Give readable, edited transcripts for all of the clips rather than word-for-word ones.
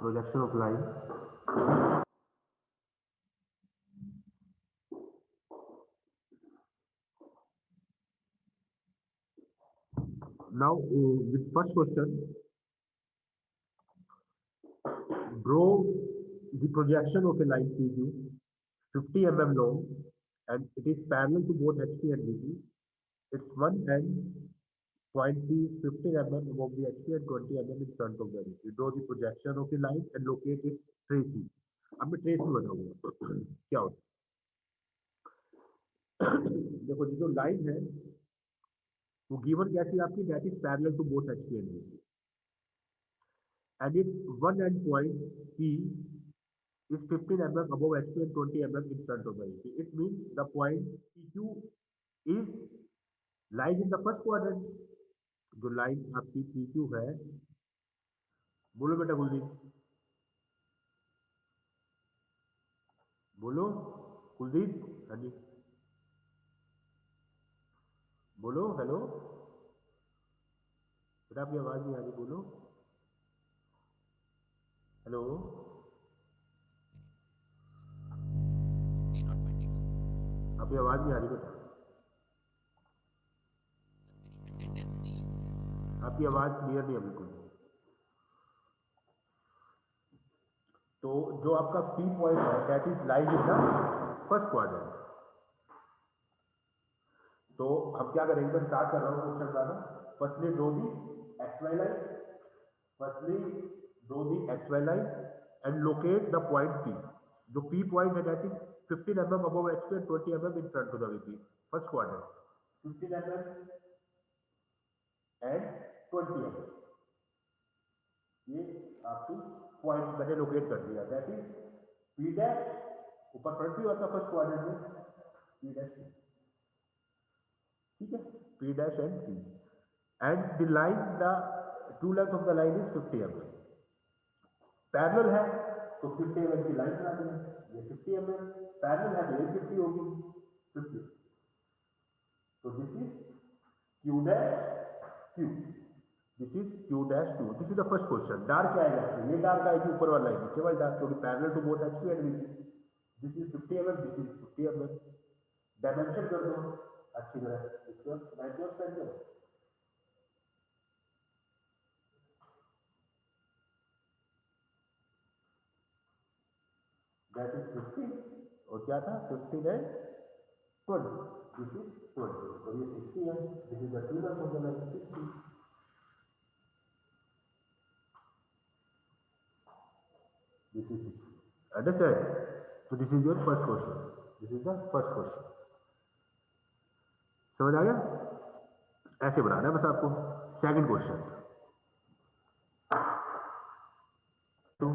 projection of line. Now with first question, draw the projection of a line PQ 50 mm long and it is parallel to both HP and VP. Its one end point P is 15 mm above the HP and 20 mm in front of the VP. Draw the projection of the line and locate its traces. अब मैं trace में बनाऊंगा क्या होता है देखो जो line है वो गिवन कैसी है आपकी, that is parallel to both HP and VP and its one end point P is 15 mm above HP and 20 mm in front of the VP. It means the point PQ is lies in the first quadrant. जो line आपकी PQ है, बोलो बेटा कुलदीप, बोलो कुलदीप, हाँ जी बोलो, hello बेटा आपकी आवाज नहीं आ रही, बोलो हेलो, आपकी आवाज नहीं आ रही बेटा, आपकी आवाज क्लियर नहीं है बिल्कुल। तो जो आपका P पॉइंट है that is lies in the first quadrant. तो हम क्या करेंगे, मैं स्टार्ट कर रहा हूँ क्वेश्चन का। Firstly draw the XY line, firstly draw the XY line and locate the point P। जो P पॉइंट है that is 15 mm above HP and 20 mm in front of the VP, first quadrant 15 mm and 20 mm। ये आपकी point मैंने locate कर दिया, that is P dash, ऊपर front view आता first quadrant में P डैश, ठीक है, P dash and P and the line, the true length of the line is 50 mm। Parallel है तो 50 mm की लाइन बना देंगे, ये 50 mm, पैरेलल है तो ये 50 होगी 50। तो this is Q dash Q, this is Q dash Q। This is the first question. Dark क्या आएगा, ये डार्क आएगी ऊपर वाला लाइन, केवल डार्क, क्योंकि parallel to both HP and VP। This is 50 mm, this is 50 mm। Dimension कर दो अच्छी तरह, इसको 90 स्पेंड करो, दैट इज 50 और क्या था 15 एंड 20, दिस इज 20 और ये 60 है, this is the true length of the line 60, this is 60। Understand? तो this is your first question, this is the first question. समझ आ गया? ऐसे बनाना है बस आपको। सेकंड क्वेश्चन, तो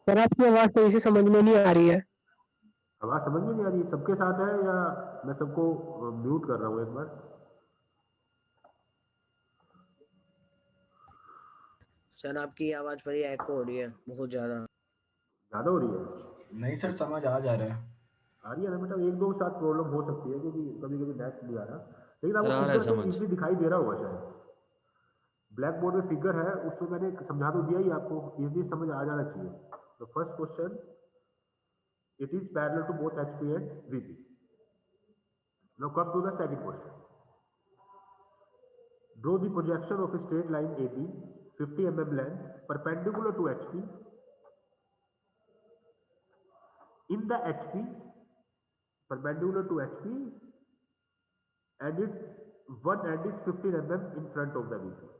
सर आपकी आवाज तो इसे समझ में नहीं आ रही है। आवाज समझ में नहीं आ रही, सबके साथ है या मैं सबको म्यूट कर रहा हूं एक बार? सर आपकी आवाज पर एको हो रही है बहुत ज्यादा हो रही है? नहीं सर, समझ आ जा रहा है। आ रही है ना बेटा, एक दो साथ प्रॉब्लम हो सकती है क्योंकि कभी कभी नेट नहीं आ रहा, लेकिन सर, आ आपको रहा है फिगर से समझ। इजीली दिखाई दे रहा होगा शायद। ब्लैक बोर्ड में फिगर है, उसमें मैंने समझा तो दिया ही, आपको इजीली समझ आ जाना चाहिए। तो first question, it is parallel to both HP and VP। Now come to the second question. Draw the projection of a straight line AB 50 mm length perpendicular to HP in the HP, perpendicular to HP and its one end is 15 mm in front of the VP।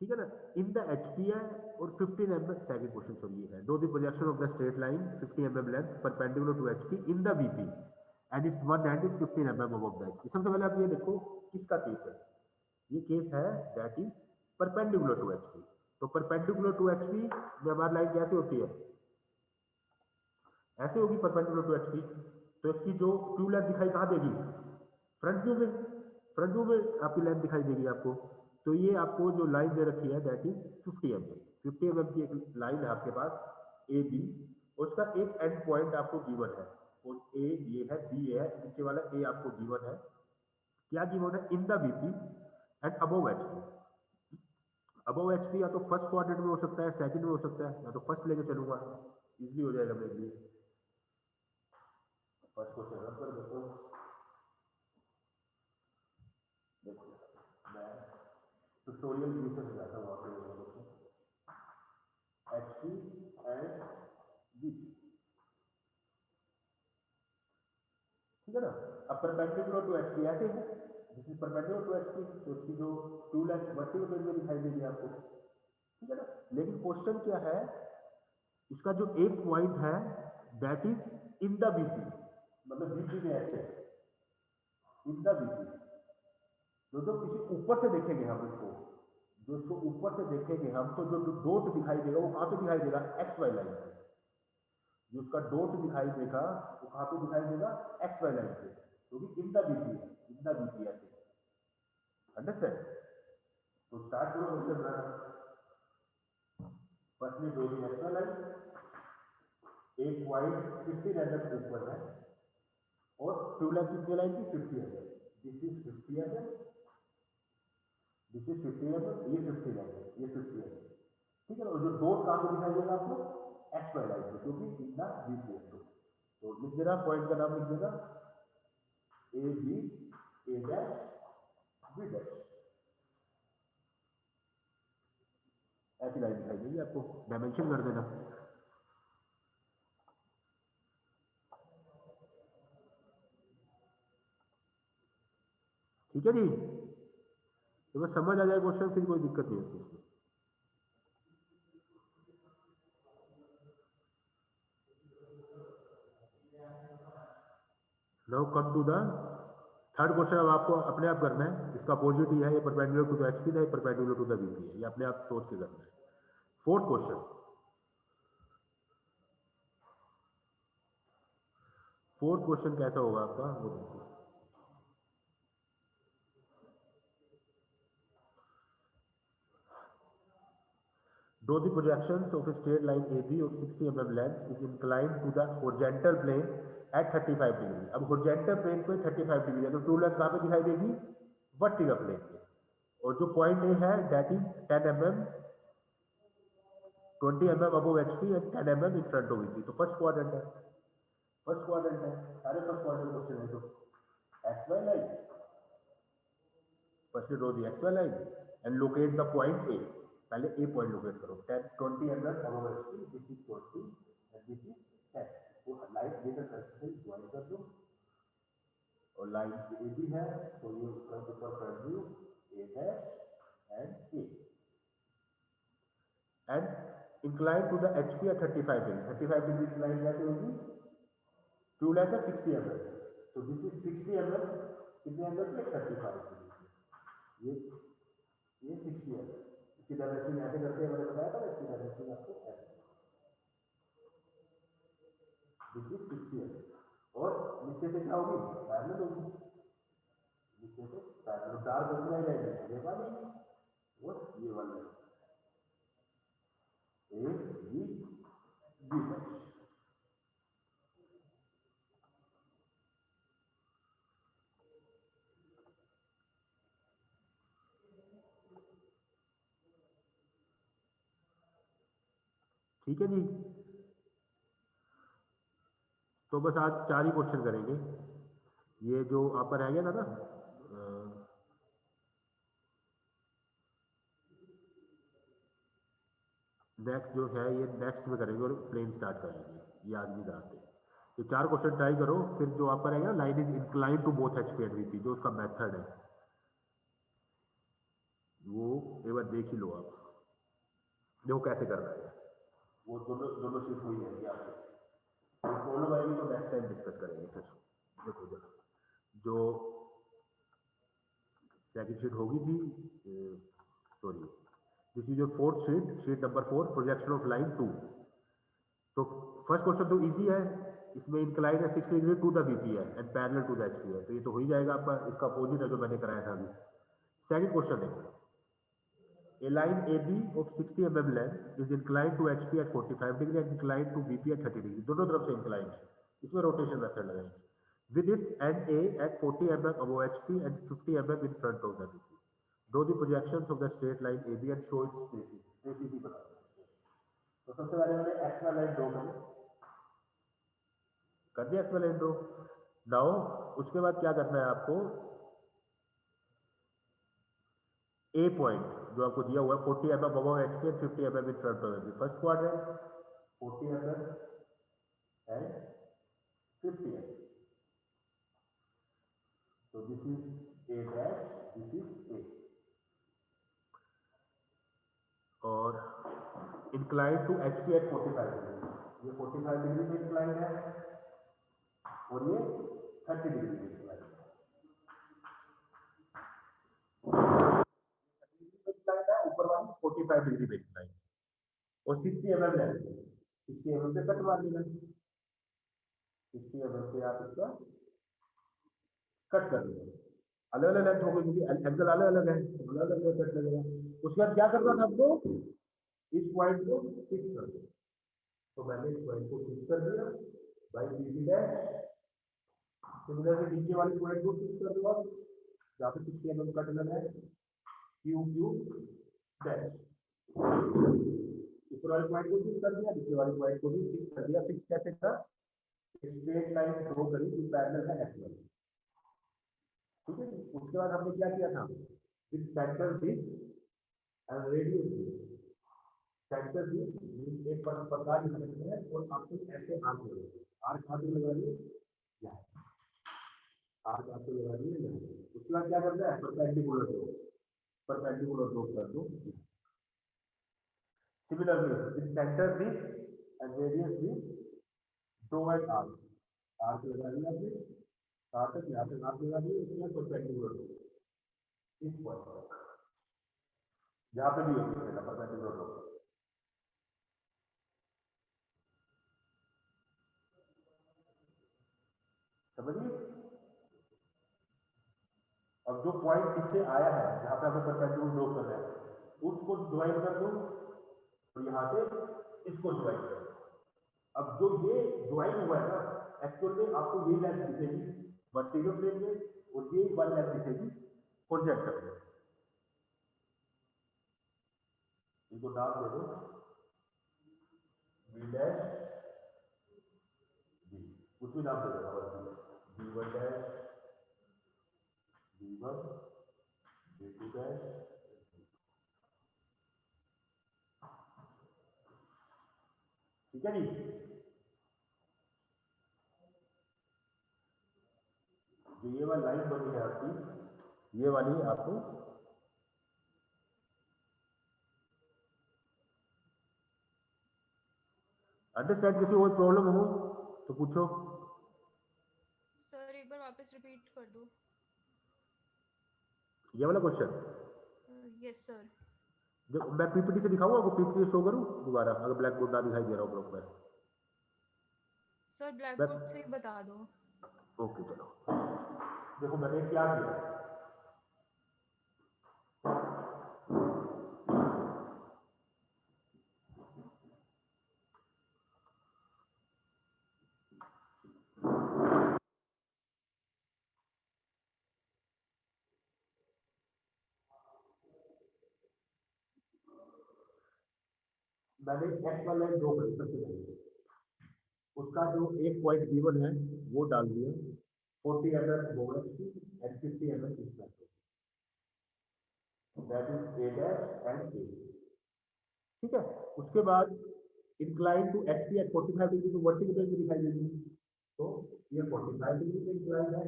ठीक है ना, in the HP है और 15 mm, second question sorry ये है, draw the projection of the straight line 50 mm length perpendicular to HP in the VP and its one end is 15 mm above the HP। सबसे पहले आप ये देखो किसका केस है, ये केस है that is perpendicular to HP। तो परपेंडिकुलर टू HP में हमारी लाइन कैसे होती है, ऐसे होगी परपेंडिकुलर टू HP। तो इसकी जो ट्रू लेंथ दिखाई कहां देगी, फ्रंट व्यू में, फ्रंट व्यू में आपकी लेंथ दिखाई देगी आपको। तो ये आपको जो लाइन दे रखी है दैट इज 50 mm, 50 mm की एक लाइन है आपके पास AB, उसका एक एंड पॉइंट आपको गिवन है, और A ये है, B है, नीचे वाला A आपको गिवन है। क्या गिवन है, in the VP and above HP। Above HP या तो फर्स्ट क्वाड्रेंट में हो सकता है, सेकंड में हो सकता है, या तो फर्स्ट लेके चलूंगा, इजीली हो जाएगा मेरे लिए। फर्स्ट क्वेश्चन रब कर देता हूँ। देखो मैं ट्यूटोरियल व्यू से जाता हूँ आपके एचपी एंड बीपी, ठीक है ना। अब परपेंडिकुलर टू एचपी ऐसे है, this is perpendicular to HP, तो इसकी जो टू लेंथ वर्टिकल प्लेन में दिखाई देगी आपको, ठीक है ना। लेकिन क्वेश्चन क्या है, इसका जो एक पॉइंट है that is in the BP, मतलब बीपी में ऐसे इन द बीपी, जो किसी ऊपर से देखेंगे हम इसको, जो इसको ऊपर से देखेंगे हम, तो जो डॉट दिखाई देगा वो कहाँ पे दिखाई देगा, एक्स वाई लाइन पे। जो उसका डॉट दिखाई देगा वो कहाँ पे दिखाई देगा, एक्स वाई लाइन पे, क्योंकि इन द बीपी है, इन द बीपी ऐसे, अंडरस्टैंड। तो स्टार्ट करो क्वेश्चन बनाना। Firstly draw the x y line, एक पॉइंट 50 mm ऊपर है और टू लेंथ कितनी लाइन की 50 mm, this is 50 mm, this is 50 mm, ये 50 mm, ये 50 mm, ठीक है। और जो डॉट कहाँ पे दिखाई देगा आपको, एक्स वाई लाइन पे, क्योंकि इन द बीपी है। तो लिख देना, पॉइंट का नाम लिख देना A B, A dash B dash, ऐसी लाइन दिखाई देगी आपको, डायमेंशन कर देना। ठीक है जी, तो बस समझ आ जाए क्वेश्चन, फिर कोई दिक्कत नहीं होती इसमें। Now come to the third question. अब आपको अपने आप करना है, इसका अपोजिट ही है, ये परपेंडिकुलर टू द एचपी है, परपेंडिकुलर टू द बीपी है, ये अपने आप सोच के करना है। फोर्थ क्वेश्चन, फोर्थ क्वेश्चन कैसा होगा आपका वो देखिए। Draw the projections of a straight line AB of 60 mm length is inclined to the horizontal plane at 35 degree. अब horizontal plane पे 35 डिग्री है, तो ट्रू लेंथ कहाँ पे दिखाई देगी, वर्टिकल प्लेन पे। और जो पॉइंट ए है that is 10 mm, 20 mm above HP and 10 mm in front of VP। तो फर्स्ट क्वाड्रेंट है, फर्स्ट क्वाड्रेंट है, सारे फर्स्ट क्वाड्रेंट क्वेश्चन है। तो x y line, first draw the x y line and locate the point A. पहले A point locate करो, 10 20 mm above HP, this is 20 and this is 10। वो line लेकर करके join कर दो, और लाइन ए भी है, तो ये फ्रंट ऊपर front view A dash and A, and inclined to the HP at 35 degree. 35 degree की लाइन कैसे होगी, ट्रू लेंथ है 60 mm, तो दिस इज 60 mm, कितने एंगल पे, 35 डिग्री। ये 60 mm, इसकी डायमेंशन ऐसे करके मैंने बताया था, इसकी डायमेंशन आपको ऐसे, दिस इज 60 mm। और नीचे से क्या होगी, पैरेलल होगी, नीचे से पैरेलल, चार बदला ही लाइन है, ये वाली और ये वाली ए बी बी डैश। ठीक है जी, तो बस आज 4 ही क्वेश्चन करेंगे। ये जो आपका रह गया था ना, नेक्स्ट जो है ये नेक्स्ट में करेंगे और प्लेन स्टार्ट करेंगे, ये आज नहीं कराते। तो 4 क्वेश्चन ट्राई करो, फिर जो आपका रहेगा line is incline to both HP and VP, जो उसका मेथड है वो एक बार देख ही लो आप, देखो कैसे करना है। वो दोनों दोनों शीट हुई है आपको, तो प्रॉब्लम आएगी तो नेक्स्ट टाइम डिस्कस करेंगे। फिर देखो जरा, जो सेकंड शीट होगी थी, sorry this is your fourth sheet, sheet number 4, projection of line 2। तो फर्स्ट क्वेश्चन तो इजी है, इसमें इंक्लाइन है 60 डिग्री टू द बीपी है and parallel to the HP है, तो ये तो हो ही जाएगा आपका, इसका अपोजिट है जो मैंने कराया था अभी। सेकंड क्वेश्चन है, a line AB of 60 mm length is inclined to HP at 45 degree and inclined to VP at 30 degree, दोनों तरफ से inclined है, इसमें रोटेशन मेथड लगाएंगे। with its end A at 40 mm above HP and 50 mm in front of the VP, draw the projections of the straight line AB and show its traces. Traces ही बता। तो सबसे पहले मैंने x line draw कर दिया, x line draw. Now उसके बाद क्या करना है आपको, ए पॉइंट जो आपको दिया हुआ है 40 mm above X and 50 mm in front of the first quadrant, 40 mm and 50 mm। तो this is a dash, this is a. और incline to H P at 45 degree, ये 45 डिग्री में इंक्लाइन है और ये 30 डिग्री में इंक्लाइन है। ऊपर वाली 45 डिग्री में इंक्लाइन और 60 mm लेंथ, 60 mm से कट मार लेना, 60 mm से आप इसका कट कर लेना। अलग अलग लेंथ हो गई क्योंकि एंगल अलग अलग है, अलग अलग कट लगेगा। उसके बाद क्या करना था आपको, इस पॉइंट को फिक्स कर दो। तो मैंने इस पॉइंट को फिक्स कर दिया बाई बीबी डैश। सिमिलरली नीचे वाली पॉइंट को फिक्स कर दो आप, जहाँ पे 60 mm कट लगा है, क्यू क्यू डैश। ऊपर वाली पॉइंट को फिक्स कर दिया, नीचे वाली पॉइंट को भी फिक्स कर दिया। फिक्स कैसे था, स्ट्रेट लाइन ड्रॉ करी जो पैरेलल है एक्स वाली, ठीक है। उसके बाद हमने क्या किया था, with centre this and radius this. Centre this एक प्रकार लिख सकते हैं और आपको ऐसे आर्क लगा, आर्क हाथ में लगा लिए यहाँ, आर्क हाथ में लगा लिए यहाँ। उसके बाद क्या करना है, परपेंडिकुलर ड्रॉ, परपेंडिकुलर ड्रॉ कर दो। Similarly with centre this and radius this, draw an arc, arc लगा लिया आपने, कहाँ तक, यहाँ तक आर्क लगा दिए। उसके बाद परपेंडिकुलर ड्रॉ इस पॉइंट जहाँ पे भी होती है परपेंडिकुलर ड्रॉ। समझिए। अब जो पॉइंट इससे आया है जहाँ पे हमें परपेंडिकुलर ड्रॉ कर रहे हैं, उसको ज्वाइन कर दो और यहाँ से इसको ज्वाइन कर दो। अब जो ये ज्वाइन हुआ है ना, एक्चुअल में आपको ये लाइन दिखेगी वर्टिकल प्लेन में और ये वाली लाइन दिखेगी हॉरिजॉन्टल प्लेन। इनको नाम दे दो बी डैश बी, उसमें नाम दे दो B1 dash, B1, B2 dash, ठीक है जी। जो ये वाली लाइन बनी है आपकी, ये वाली आपको अंडरस्टैंड। किसी और प्रॉब्लम हो तो पूछो। सर एक बार वापस रिपीट कर दो। ये वाला क्वेश्चन यस सर। जब मैं पीपीटी से दिखाऊंगा, आपको पीपीटी शो करूं दोबारा, अगर ब्लैक बोर्ड ना दिखाई दे रहा हो प्रॉपर। सर ब्लैक बोर्ड से बता दो। ओके चलो, देखो मैंने क्या किया, मैंने एक्स वाला लाइन ड्रॉ करी सबसे पहले। उसका जो एक पॉइंट B1 है वो डाल दिया 40 mm बोनस की एंड 50 mm इस तरह, that is a dash and a, ठीक है। उसके बाद incline to X P at 45 degree, तो वर्टिकल प्लेन में दिखाई देगी। तो ये 45 डिग्री पे इंक्लाइन है,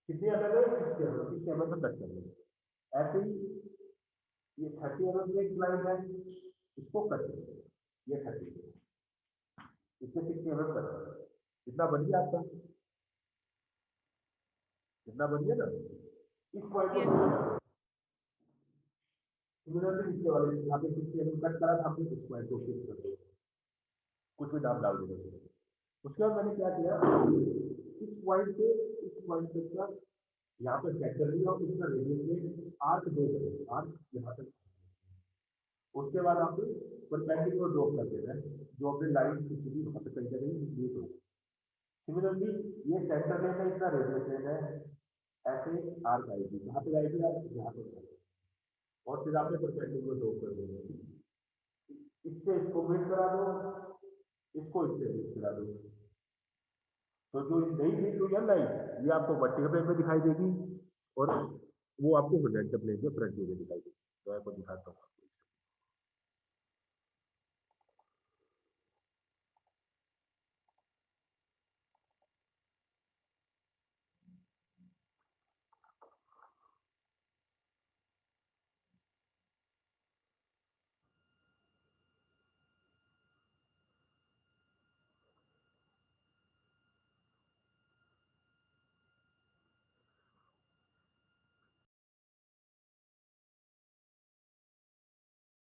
कितने mm है, 60 mm, 60 mm में कट कर लेंगे। ऐसे ही ये 30 mm पे इंक्लाइन है, इसको कट करेंगे, ये 30, इससे 60 mm कट करेंगे। कितना बन गया आपका, कितना बन गया ना, इस पॉइंट को सिमिलरली नीचे वाले यहाँ पे 60 mm कट करा था हमने, इस पॉइंट को फिक्स कर दो, कुछ भी नाम डाल देंगे। उसके बाद मैंने क्या किया, इस पॉइंट से इस पॉइंट तक का यहाँ पे सेट कर लिया और इसका रेडियस में आर्क दो करें, आर्क यहाँ तक। उसके बाद आप परपेंडिकुलर ड्रॉ कर देना है, जो अपनी लाइन किसी भी वहाँ पे कहीं ना कहीं मीट हो। सिमिलरली ये सेंटर लेन है, इसका रेडियस लेना है, ऐसे आर्क आएगी, यहाँ पे आएगी आर्क, यहाँ पे और फिर आपने परपेंडिकुलर ड्रॉ कर देंगे। इससे इसको मीट करा दो, इसको इससे मीट करा दो, तो जो नई मीट हुई है लाइन ये आपको वर्टिकल प्लेन में दिखाई देगी और वो आपको हॉरिजॉन्टल प्लेन में फ्रंट व्यू में दिखाई देगी। तो आपको दिखाता हूँ।